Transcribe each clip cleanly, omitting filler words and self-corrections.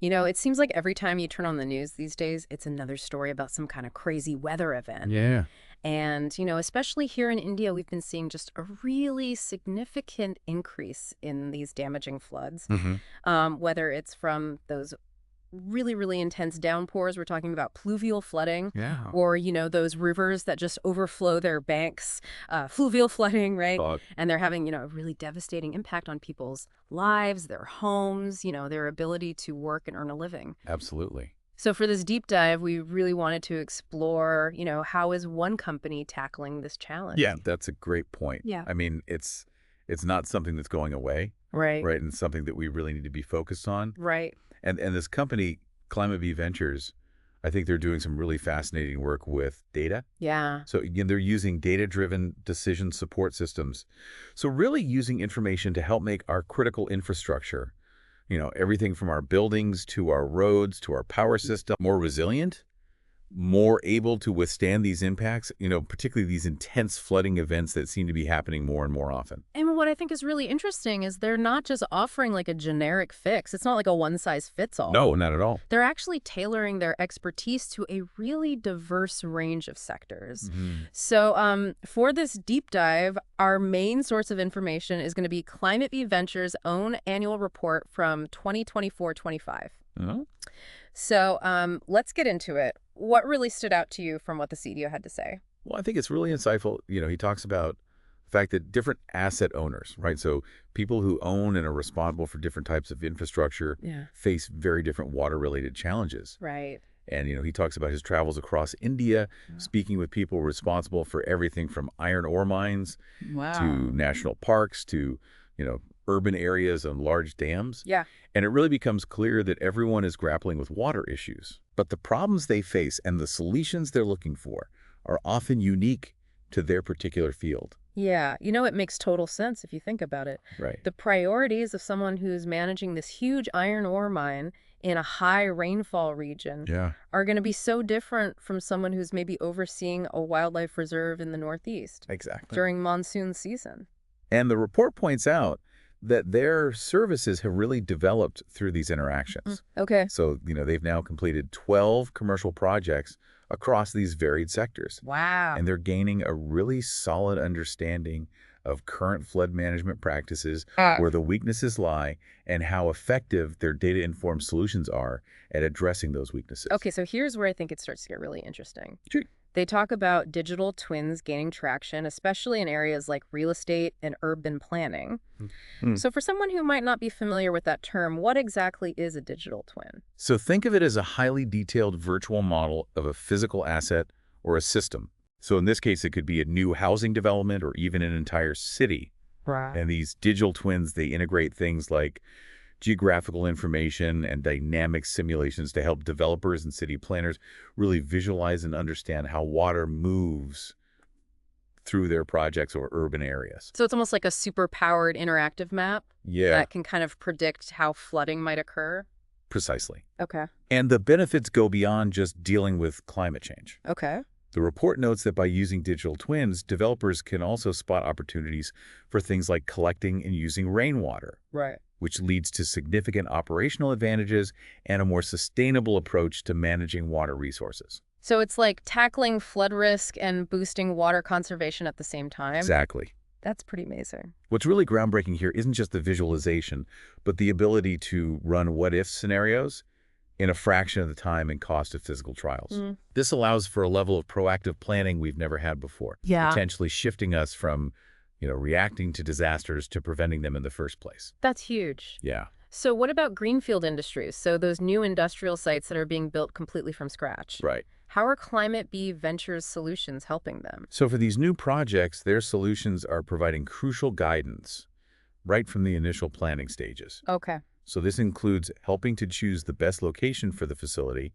You know, it seems like every time you turn on the news these days, it's another story about some kind of crazy weather event. Yeah. And, especially here in India, we've been seeing just a really significant increase in these damaging floods, Hmm. whether it's from those really, really intense downpours. We're talking about pluvial flooding, Yeah. or, those rivers that just overflow their banks, fluvial flooding, right? Thought. And they're having, a really devastating impact on people's lives, their homes, their ability to work and earn a living. Absolutely. So for this deep dive, we really wanted to explore, how is one company tackling this challenge? Yeah, that's a great point. Yeah. I mean, it's not something that's going away, Right. right? And something that we really need to be focused on. Right. And this company, Climate V Ventures, I think they're doing some really fascinating work with data. Yeah. So again, they're using data-driven decision support systems. So really using information to help make our critical infrastructure, everything from our buildings to our roads to our power system more resilient, more able to withstand these impacts, particularly these intense flooding events that seem to be happening more and more often. And what I think is really interesting is they're not just offering like a generic fix. It's not like a one size fits all. No, not at all. They're actually tailoring their expertise to a really diverse range of sectors. Hmm. So, for this deep dive, our main source of information is going to be Climate V Ventures' own annual report from 2024-25. So, let's get into it. What really stood out to you from what the CEO had to say? Well, I think it's really insightful. He talks about the fact that different asset owners, right? So people who own and are responsible for different types of infrastructure Yeah. face very different water-related challenges. Right. And, he talks about his travels across India, Yeah. speaking with people responsible for everything from iron ore mines to Wow. national parks to, urban areas and large dams. Yeah. And it really becomes clear that everyone is grappling with water issues. But the problems they face and the solutions they're looking for are often unique to their particular field. Yeah, it makes total sense if you think about it. Right. The priorities of someone who's managing this huge iron ore mine in a high rainfall region Yeah. are going to be so different from someone who's maybe overseeing a wildlife reserve in the Northeast Exactly. during monsoon season. And the report points out that their services have really developed through these interactions. Okay. So, they've now completed 12 commercial projects across these varied sectors. Wow. And they're gaining a really solid understanding of current flood management practices, where the weaknesses lie, and how effective their data-informed solutions are at addressing those weaknesses. Okay, so here's where I think it starts to get really interesting. Sure. They talk about digital twins gaining traction, especially in areas like real estate and urban planning. Hmm. So for someone who might not be familiar with that term, what exactly is a digital twin? So think of it as a highly detailed virtual model of a physical asset or a system. So in this case, it could be a new housing development or even an entire city. Right. And these digital twins, they integrate things like geographical information and dynamic simulations to help developers and city planners really visualize and understand how water moves through their projects or urban areas. So it's almost like a super powered interactive map Yeah, that can kind of predict how flooding might occur. precisely. Okay. And the benefits go beyond just dealing with climate change. Okay. The report notes that by using digital twins, developers can also spot opportunities for things like collecting and using rainwater, Right. which leads to significant operational advantages and a more sustainable approach to managing water resources. So it's like tackling flood risk and boosting water conservation at the same time. Exactly. That's pretty amazing. What's really groundbreaking here isn't just the visualization, but the ability to run what-if scenarios in a fraction of the time and cost of physical trials. Mm. This allows for a level of proactive planning we've never had before, Yeah. potentially shifting us from, reacting to disasters to preventing them in the first place. That's huge. Yeah. So what about greenfield industries? So those new industrial sites that are being built completely from scratch. Right. How are Climate B Ventures solutions helping them? So for these new projects, their solutions are providing crucial guidance right from the initial planning stages. Okay. So this includes helping to choose the best location for the facility,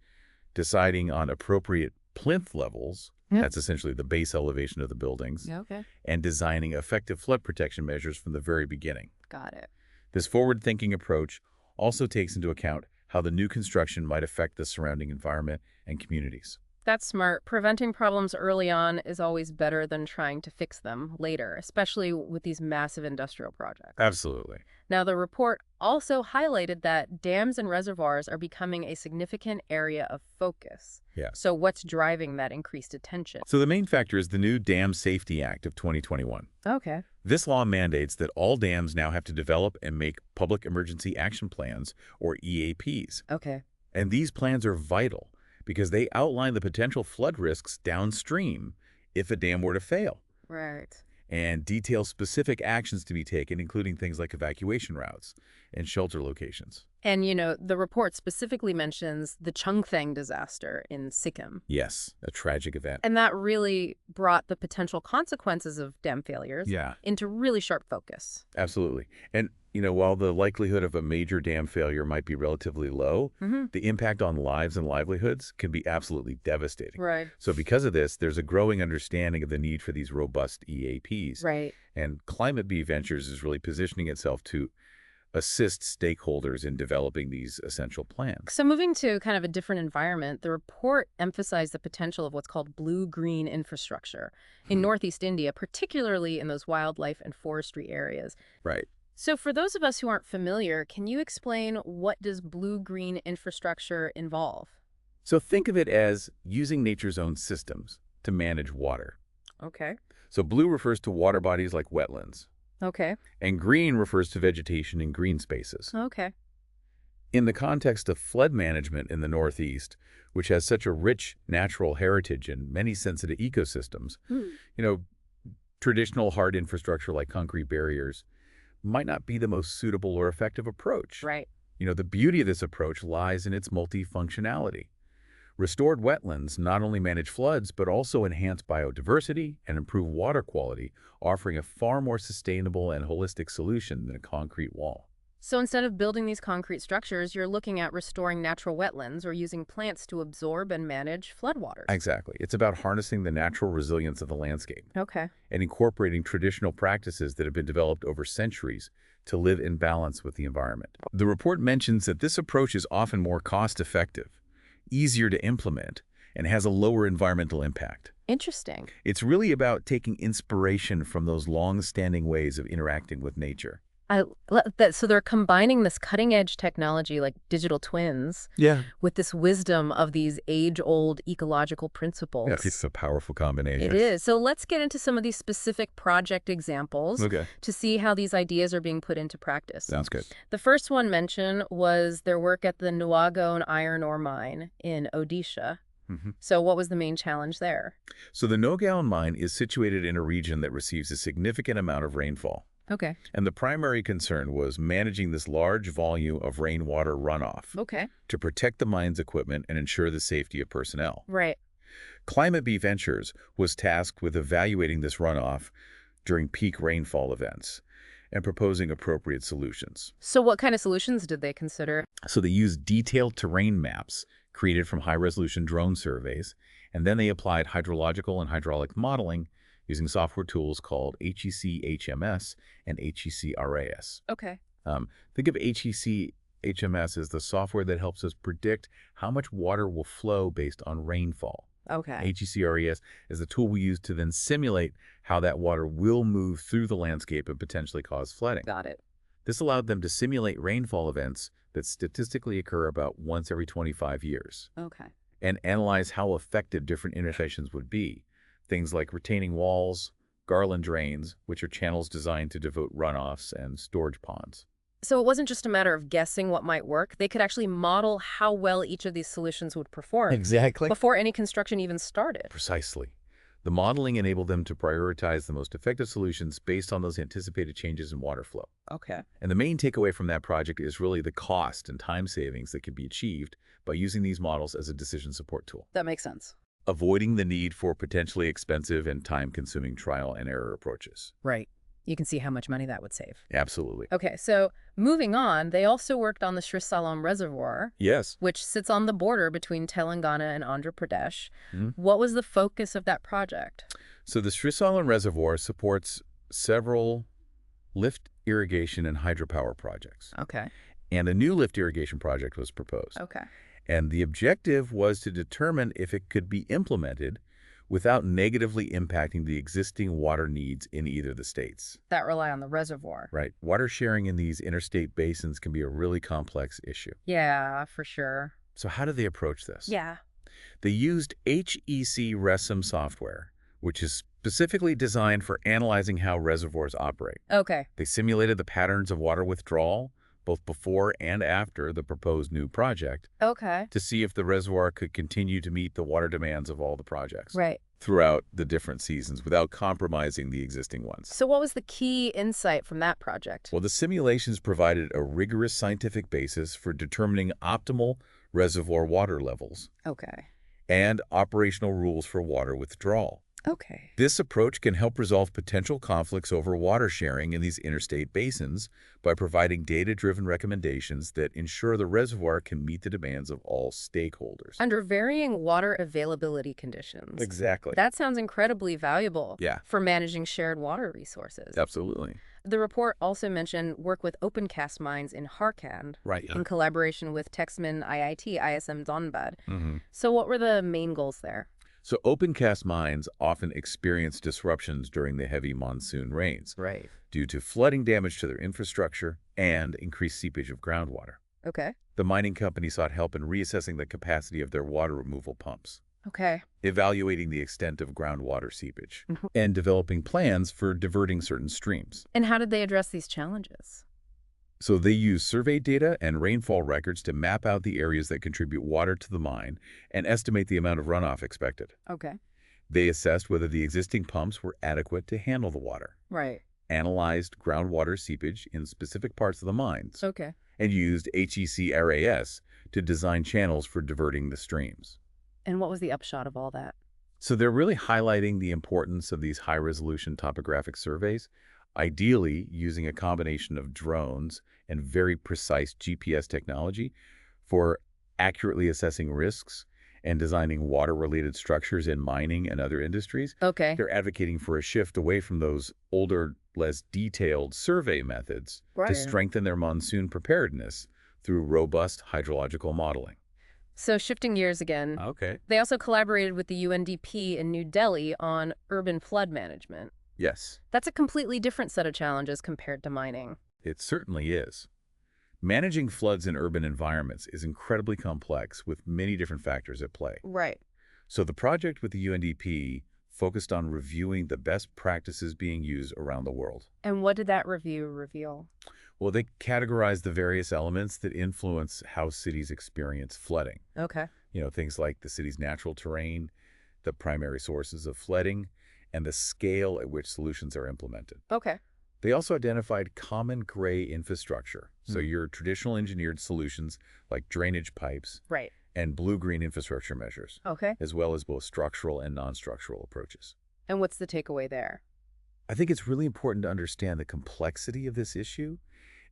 deciding on appropriate plinth levels, Yep. that's essentially the base elevation of the buildings, Okay. and designing effective flood protection measures from the very beginning. Got it. This forward-thinking approach also takes into account how the new construction might affect the surrounding environment and communities. That's smart. Preventing problems early on is always better than trying to fix them later, especially with these massive industrial projects. Absolutely. Now, the report also highlighted that dams and reservoirs are becoming a significant area of focus. Yeah. So what's driving that increased attention? So the main factor is the new Dam Safety Act of 2021. Okay. This law mandates that all dams now have to develop and make public emergency action plans, or EAPs. Okay. And these plans are vital because they outline the potential flood risks downstream if a dam were to fail, Right. and detail specific actions to be taken, including things like evacuation routes and shelter locations. And, the report specifically mentions the Chungthang disaster in Sikkim. Yes, a tragic event. And that really brought the potential consequences of dam failures Yeah, into really sharp focus. absolutely. And, while the likelihood of a major dam failure might be relatively low, the impact on lives and livelihoods can be absolutely devastating. Right. So because of this, there's a growing understanding of the need for these robust EAPs. Right. And Climate Bee Ventures is really positioning itself to assist stakeholders in developing these essential plans. So moving to kind of a different environment, the report emphasized the potential of what's called blue-green infrastructure in Northeast India, particularly in those wildlife and forestry areas. Right. So for those of us who aren't familiar, can you explain what does blue-green infrastructure involve? So think of it as using nature's own systems to manage water. Okay. So blue refers to water bodies like wetlands, Okay. and green refers to vegetation in green spaces. Okay. In the context of flood management in the Northeast, which has such a rich natural heritage and many sensitive ecosystems, traditional hard infrastructure like concrete barriers might not be the most suitable or effective approach. Right. The beauty of this approach lies in its multifunctionality. Restored wetlands not only manage floods, but also enhance biodiversity and improve water quality, offering a far more sustainable and holistic solution than a concrete wall. So instead of building these concrete structures, you're looking at restoring natural wetlands or using plants to absorb and manage floodwaters. Exactly. It's about harnessing the natural resilience of the landscape Okay. and incorporating traditional practices that have been developed over centuries to live in balance with the environment. The report mentions that this approach is often more cost-effective, easier to implement, and has a lower environmental impact. Interesting. It's really about taking inspiration from those long-standing ways of interacting with nature. So they're combining this cutting-edge technology like digital twins with this wisdom of these age-old ecological principles. Yeah, it's a powerful combination. It is. So let's get into some of these specific project examples to see how these ideas are being put into practice. Sounds good. The first one mentioned was their work at the Nuagon iron ore mine in Odisha. So what was the main challenge there? So the Nogaon mine is situated in a region that receives a significant amount of rainfall. Okay. And the primary concern was managing this large volume of rainwater runoff to protect the mine's equipment and ensure the safety of personnel. Right. Climate Bee Ventures was tasked with evaluating this runoff during peak rainfall events and proposing appropriate solutions. So what kind of solutions did they consider? So they used detailed terrain maps created from high-resolution drone surveys, and then they applied hydrological and hydraulic modeling using software tools called HEC-HMS and HEC-RAS. Okay. Think of HEC-HMS as the software that helps us predict how much water will flow based on rainfall. Okay. HEC-RAS is the tool we use to then simulate how that water will move through the landscape and potentially cause flooding. Got it. This allowed them to simulate rainfall events that statistically occur about once every 25 years. Okay. And analyze how effective different interventions would be. Things like retaining walls, garland drains, which are channels designed to devote runoffs, and storage ponds. So it wasn't just a matter of guessing what might work. They could actually model how well each of these solutions would perform. Exactly. Before any construction even started. Precisely. The modeling enabled them to prioritize the most effective solutions based on those anticipated changes in water flow. Okay. And the main takeaway from that project is really the cost and time savings that can be achieved by using these models as a decision support tool. That makes sense. Avoiding the need for potentially expensive and time-consuming trial and error approaches. Right. You can see how much money that would save. Absolutely. Okay, so moving on, they also worked on the Sri Salam Reservoir, Yes. which sits on the border between Telangana and Andhra Pradesh. What was the focus of that project? So the Sri Salam Reservoir supports several lift irrigation and hydropower projects. Okay. And a new lift irrigation project was proposed. Okay. And the objective was to determine if it could be implemented without negatively impacting the existing water needs in either of the states. That rely on the reservoir. Right. Water sharing in these interstate basins can be a really complex issue. Yeah, for sure. So how did they approach this? Yeah. They used HEC RESIM software, which is specifically designed for analyzing how reservoirs operate. Okay. They simulated the patterns of water withdrawal, both before and after the proposed new project, Okay. to see if the reservoir could continue to meet the water demands of all the projects Right. throughout the different seasons without compromising the existing ones. So what was the key insight from that project? Well, the simulations provided a rigorous scientific basis for determining optimal reservoir water levels Okay. and operational rules for water withdrawal. Okay. This approach can help resolve potential conflicts over water sharing in these interstate basins by providing data-driven recommendations that ensure the reservoir can meet the demands of all stakeholders. Under varying water availability conditions. Exactly. That sounds incredibly valuable Yeah. for managing shared water resources. Absolutely. The report also mentioned work with opencast mines in Harkand Right. in collaboration with Texman IIT ISM Donbad. Mm-hmm. So what were the main goals there? So open-cast mines often experience disruptions during the heavy monsoon rains Right. due to flooding damage to their infrastructure and increased seepage of groundwater. Okay. The mining company sought help in reassessing the capacity of their water removal pumps, Okay. evaluating the extent of groundwater seepage, Mhm. and developing plans for diverting certain streams. And how did they address these challenges? So they use survey data and rainfall records to map out the areas that contribute water to the mine and estimate the amount of runoff expected. Okay. They assessed whether the existing pumps were adequate to handle the water, Right. analyzed groundwater seepage in specific parts of the mines, Okay. and used HEC RAS to design channels for diverting the streams. And what was the upshot of all that? So they're really highlighting the importance of these high-resolution topographic surveys, ideally using a combination of drones and very precise GPS technology for accurately assessing risks and designing water-related structures in mining and other industries. Okay. They're advocating for a shift away from those older, less detailed survey methods to strengthen their monsoon preparedness through robust hydrological modeling. So shifting gears again, Okay. they also collaborated with the UNDP in New Delhi on urban flood management. Yes, That's a completely different set of challenges compared to mining. it certainly is. Managing floods in urban environments is incredibly complex with many different factors at play. Right. So the project with the UNDP focused on reviewing the best practices being used around the world. And what did that review reveal? Well, they categorized the various elements that influence how cities experience flooding. Okay. Things like the city's natural terrain, the primary sources of flooding, and the scale at which solutions are implemented. Okay. They also identified common gray infrastructure, so your traditional engineered solutions like drainage pipes Right. and blue-green infrastructure measures, Okay. as well as both structural and non-structural approaches. And what's the takeaway there? I think it's really important to understand the complexity of this issue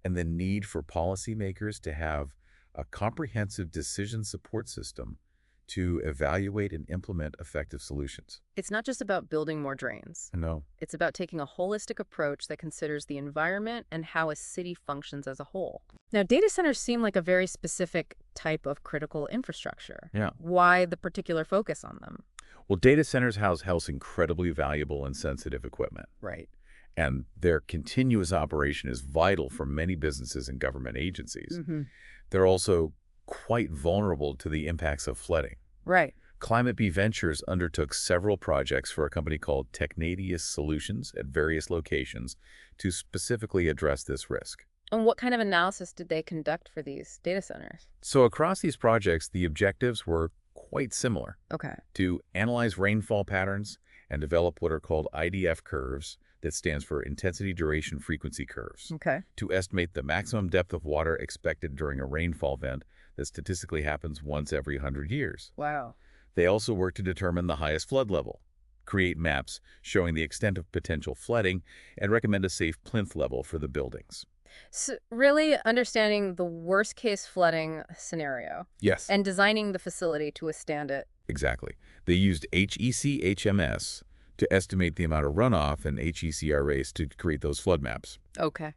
and the need for policymakers to have a comprehensive decision support system to evaluate and implement effective solutions. It's not just about building more drains. No. It's about taking a holistic approach that considers the environment and how a city functions as a whole. Now, data centers seem like a very specific type of critical infrastructure. Yeah. Why the particular focus on them? Well, data centers house incredibly valuable and sensitive equipment, Right. and their continuous operation is vital for many businesses and government agencies. Mm-hmm. They're also quite vulnerable to the impacts of flooding. Right. Climate B Ventures undertook several projects for a company called Technadius Solutions at various locations to specifically address this risk. And what kind of analysis did they conduct for these data centers? So across these projects, the objectives were quite similar: Okay. to analyze rainfall patterns and develop what are called IDF curves, that stands for intensity, duration, frequency curves, Okay. to estimate the maximum depth of water expected during a rainfall event that statistically happens once every 100 years. Wow. They also work to determine the highest flood level, create maps showing the extent of potential flooding, and recommend a safe plinth level for the buildings. So really understanding the worst case flooding scenario Yes. and designing the facility to withstand it. Exactly. They used HEC HMS to estimate the amount of runoff and HEC RAs to create those flood maps. Okay.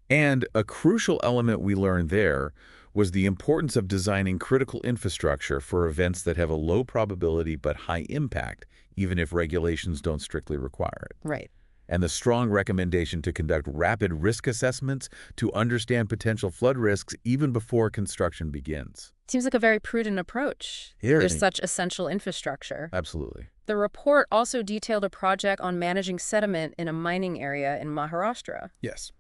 And a crucial element we learned there was the importance of designing critical infrastructure for events that have a low probability but high impact, even if regulations don't strictly require it. Right. And the strong recommendation to conduct rapid risk assessments to understand potential flood risks even before construction begins. Seems like a very prudent approach. Here, There's such essential infrastructure. absolutely. The report also detailed a project on managing sediment in a mining area in Maharashtra. Yes.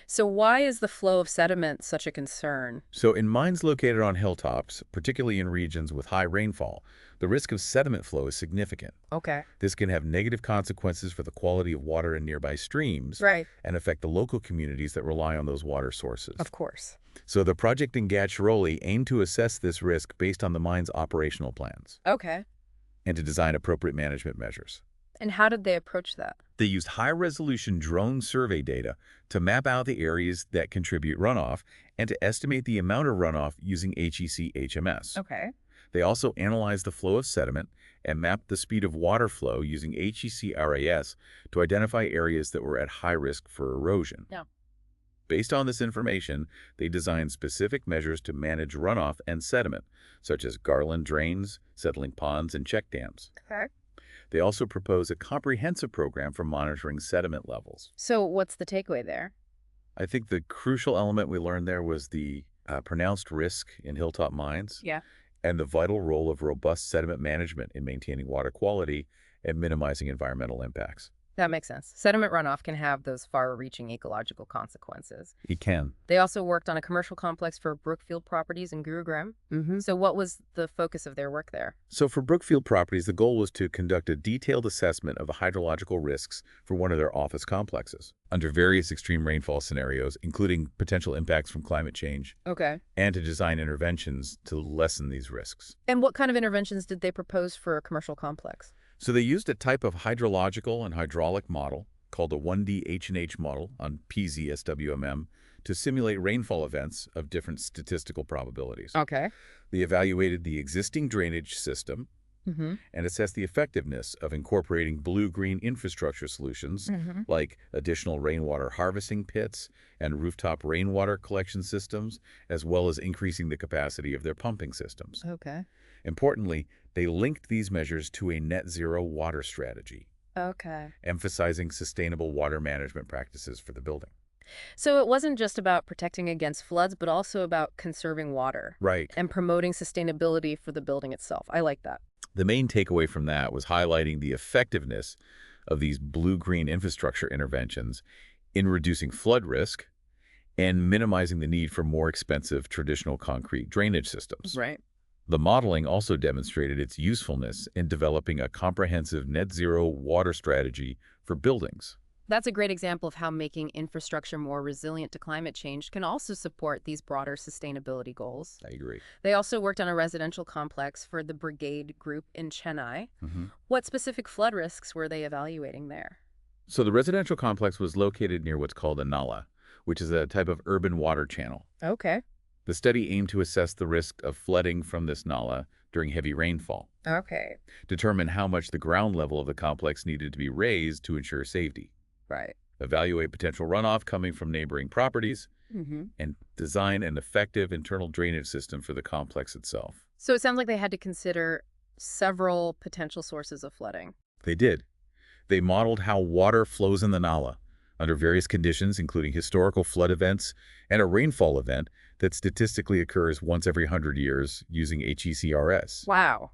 So why is the flow of sediment such a concern? So in mines located on hilltops, particularly in regions with high rainfall, the risk of sediment flow is significant. Okay. This can have negative consequences for the quality of water in nearby streams Right. and affect the local communities that rely on those water sources. Of course. So the project in Gadchiroli aimed to assess this risk based on the mine's operational plans Okay. and to design appropriate management measures. And how did they approach that? They used high-resolution drone survey data to map out the areas that contribute runoff and to estimate the amount of runoff using HEC-HMS. Okay. They also analyzed the flow of sediment and mapped the speed of water flow using HEC-RAS to identify areas that were at high risk for erosion. Yeah. Based on this information, they designed specific measures to manage runoff and sediment, such as garland drains, settling ponds, and check dams. Okay. They also propose a comprehensive program for monitoring sediment levels. So what's the takeaway there? I think the crucial element we learned there was the pronounced risk in hilltop mines Yeah. and the vital role of robust sediment management in maintaining water quality and minimizing environmental impacts. That makes sense. Sediment runoff can have those far-reaching ecological consequences. It can. They also worked on a commercial complex for Brookfield Properties in Gurugram. So what was the focus of their work there? So for Brookfield Properties, the goal was to conduct a detailed assessment of the hydrological risks for one of their office complexes under various extreme rainfall scenarios, including potential impacts from climate change, Okay. and to design interventions to lessen these risks. And what kind of interventions did they propose for a commercial complex? So they used a type of hydrological and hydraulic model called a 1D H&H model on PZSWMM to simulate rainfall events of different statistical probabilities. Okay. They evaluated the existing drainage system and assessed the effectiveness of incorporating blue-green infrastructure solutions like additional rainwater harvesting pits and rooftop rainwater collection systems, as well as increasing the capacity of their pumping systems. Okay. Importantly, they linked these measures to a net zero water strategy, Okay. emphasizing sustainable water management practices for the building. So it wasn't just about protecting against floods, but also about conserving water Right. and promoting sustainability for the building itself. I like that. The main takeaway from that was highlighting the effectiveness of these blue-green infrastructure interventions in reducing flood risk and minimizing the need for more expensive traditional concrete drainage systems. Right. The modeling also demonstrated its usefulness in developing a comprehensive net zero water strategy for buildings. That's a great example of how making infrastructure more resilient to climate change can also support these broader sustainability goals. I agree. They also worked on a residential complex for the Brigade Group in Chennai. What specific flood risks were they evaluating there? So the residential complex was located near what's called a nala, which is a type of urban water channel. Okay. The study aimed to assess the risk of flooding from this nala during heavy rainfall, Okay. determine how much the ground level of the complex needed to be raised to ensure safety, Right. evaluate potential runoff coming from neighboring properties, and design an effective internal drainage system for the complex itself. So it sounds like they had to consider several potential sources of flooding. They did. They modeled how water flows in the nala under various conditions, including historical flood events and a rainfall event that statistically occurs once every 100 years using HECRS. Wow.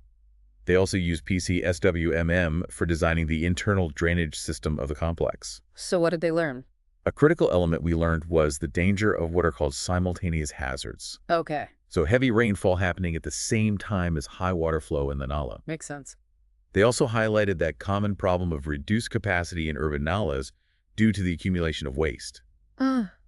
They also used PCSWMM for designing the internal drainage system of the complex. So what did they learn? A critical element we learned was the danger of what are called simultaneous hazards. Okay. So heavy rainfall happening at the same time as high water flow in the nala. Makes sense. They also highlighted that common problem of reduced capacity in urban nalas due to the accumulation of waste,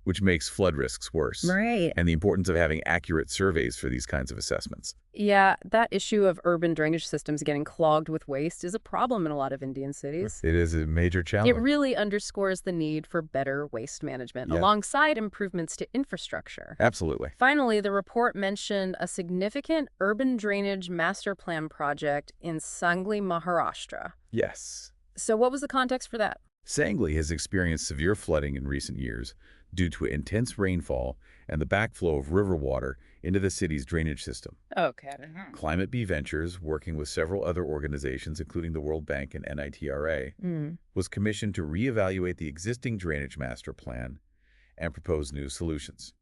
which makes flood risks worse. Right. And the importance of having accurate surveys for these kinds of assessments. Yeah, that issue of urban drainage systems getting clogged with waste is a problem in a lot of Indian cities. It is a major challenge. It really underscores the need for better waste management alongside improvements to infrastructure. Absolutely. Finally, the report mentioned a significant urban drainage master plan project in Sangli, Maharashtra. Yes. So what was the context for that? Sangli has experienced severe flooding in recent years due to intense rainfall and the backflow of river water into the city's drainage system. Okay. Climate B Ventures, working with several other organizations, including the World Bank and NITRA, was commissioned to reevaluate the existing drainage master plan and propose new solutions.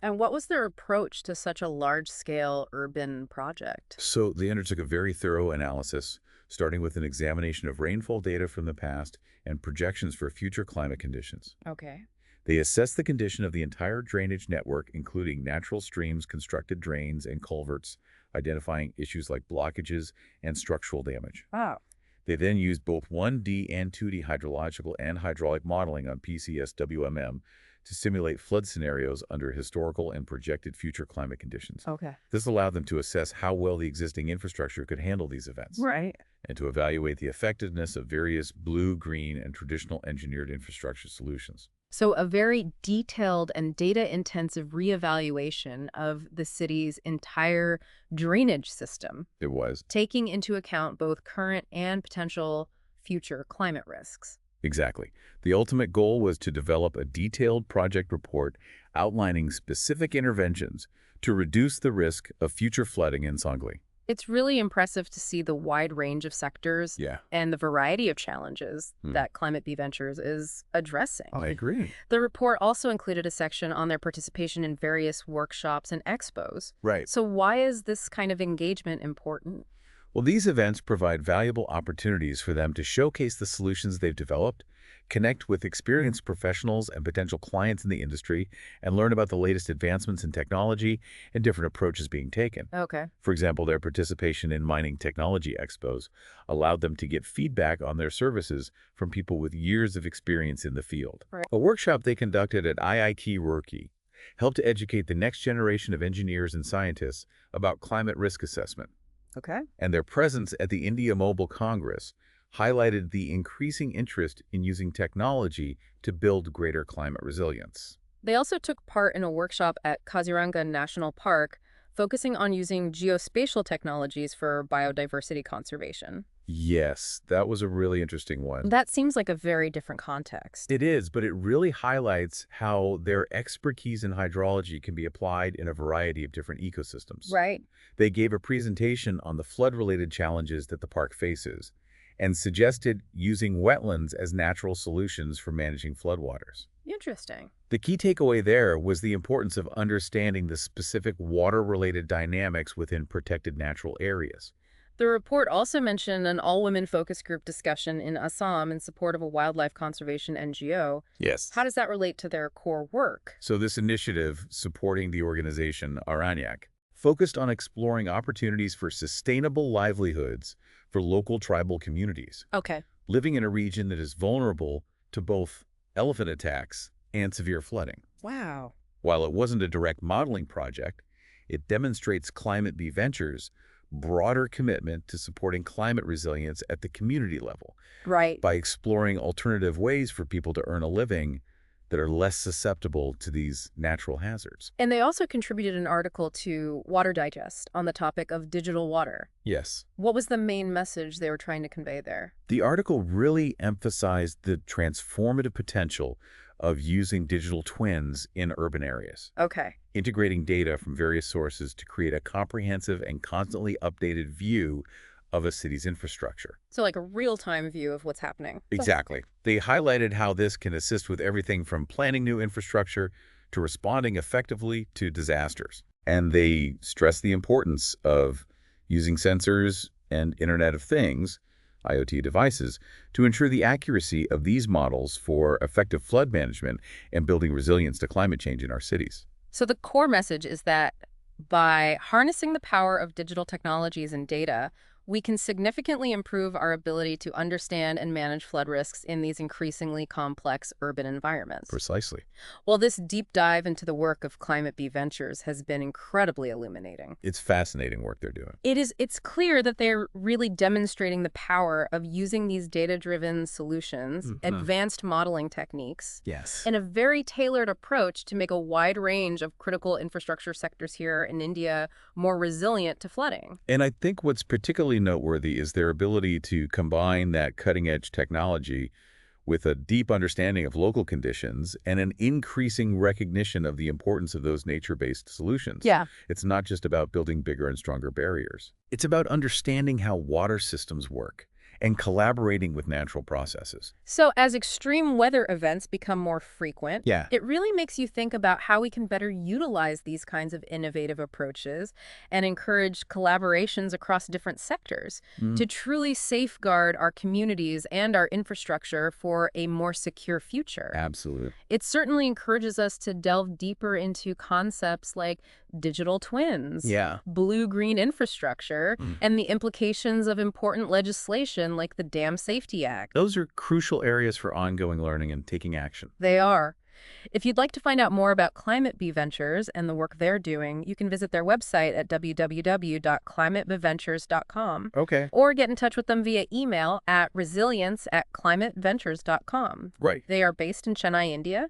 And what was their approach to such a large-scale urban project? So they undertook a very thorough analysis, starting with an examination of rainfall data from the past and projections for future climate conditions. Okay. They assessed the condition of the entire drainage network, including natural streams, constructed drains, and culverts, identifying issues like blockages and structural damage. Wow. They then used both 1D and 2D hydrological and hydraulic modeling on PCS-WMM to simulate flood scenarios under historical and projected future climate conditions. Okay. This allowed them to assess how well the existing infrastructure could handle these events. Right. And to evaluate the effectiveness of various blue, green, and traditional engineered infrastructure solutions. So a very detailed and data-intensive reevaluation of the city's entire drainage system, It was. taking into account both current and potential future climate risks. Exactly. The ultimate goal was to develop a detailed project report outlining specific interventions to reduce the risk of future flooding in Sangli. It's really impressive to see the wide range of sectors and the variety of challenges that Climate B Ventures is addressing. I agree. The report also included a section on their participation in various workshops and expos. Right. So why is this kind of engagement important? Well, these events provide valuable opportunities for them to showcase the solutions they've developed, connect with experienced professionals and potential clients in the industry, and learn about the latest advancements in technology and different approaches being taken. Okay. For example, their participation in mining technology expos allowed them to get feedback on their services from people with years of experience in the field. Right. A workshop they conducted at IIT Roorkee helped to educate the next generation of engineers and scientists about climate risk assessment. Okay. And their presence at the India Mobile Congress highlighted the increasing interest in using technology to build greater climate resilience. They also took part in a workshop at Kaziranga National Park focusing on using geospatial technologies for biodiversity conservation. Yes, that was a really interesting one. That seems like a very different context. It is, but it really highlights how their expertise in hydrology can be applied in a variety of different ecosystems. Right. They gave a presentation on the flood-related challenges that the park faces and suggested using wetlands as natural solutions for managing floodwaters. Interesting. The key takeaway there was the importance of understanding the specific water-related dynamics within protected natural areas. The report also mentioned an all-women focus group discussion in Assam in support of a wildlife conservation NGO. Yes. How does that relate to their core work? So this initiative, supporting the organization Aranyak, focused on exploring opportunities for sustainable livelihoods for local tribal communities, Okay. living in a region that is vulnerable to both elephant attacks and severe flooding. Wow. While it wasn't a direct modeling project, it demonstrates Climate B Ventures' broader commitment to supporting climate resilience at the community level Right. by exploring alternative ways for people to earn a living that are less susceptible to these natural hazards. And they also contributed an article to Water Digest on the topic of digital water. Yes. What was the main message they were trying to convey there? The article really emphasized the transformative potential of using digital twins in urban areas, Okay. integrating data from various sources to create a comprehensive and constantly updated view of a city's infrastructure. So like a real-time view of what's happening. Exactly. They highlighted how this can assist with everything from planning new infrastructure to responding effectively to disasters. And they stressed the importance of using sensors and Internet of Things, IoT devices, to ensure the accuracy of these models for effective flood management and building resilience to climate change in our cities. So the core message is that by harnessing the power of digital technologies and data, we can significantly improve our ability to understand and manage flood risks in these increasingly complex urban environments. Precisely. Well, this deep dive into the work of Climate B Ventures has been incredibly illuminating. It's fascinating work they're doing. It's clear that they're really demonstrating the power of using these data-driven solutions, advanced modeling techniques, Yes. and a very tailored approach to make a wide range of critical infrastructure sectors here in India more resilient to flooding. And I think what's particularly noteworthy is their ability to combine that cutting-edge technology with a deep understanding of local conditions and an increasing recognition of the importance of those nature-based solutions. Yeah. It's not just about building bigger and stronger barriers. It's about understanding how water systems work and collaborating with natural processes. So as extreme weather events become more frequent, Yeah. it really makes you think about how we can better utilize these kinds of innovative approaches and encourage collaborations across different sectors to truly safeguard our communities and our infrastructure for a more secure future. Absolutely. It certainly encourages us to delve deeper into concepts like digital twins, Yeah. blue-green infrastructure, and the implications of important legislation like the Dam Safety Act. Those are crucial areas for ongoing learning and taking action. They are. If you'd like to find out more about Climate Bee Ventures and the work they're doing, you can visit their website at www.climatebeventures.com. Okay. Or get in touch with them via email at resilience@climateventures.com. Right. They are based in Chennai, India,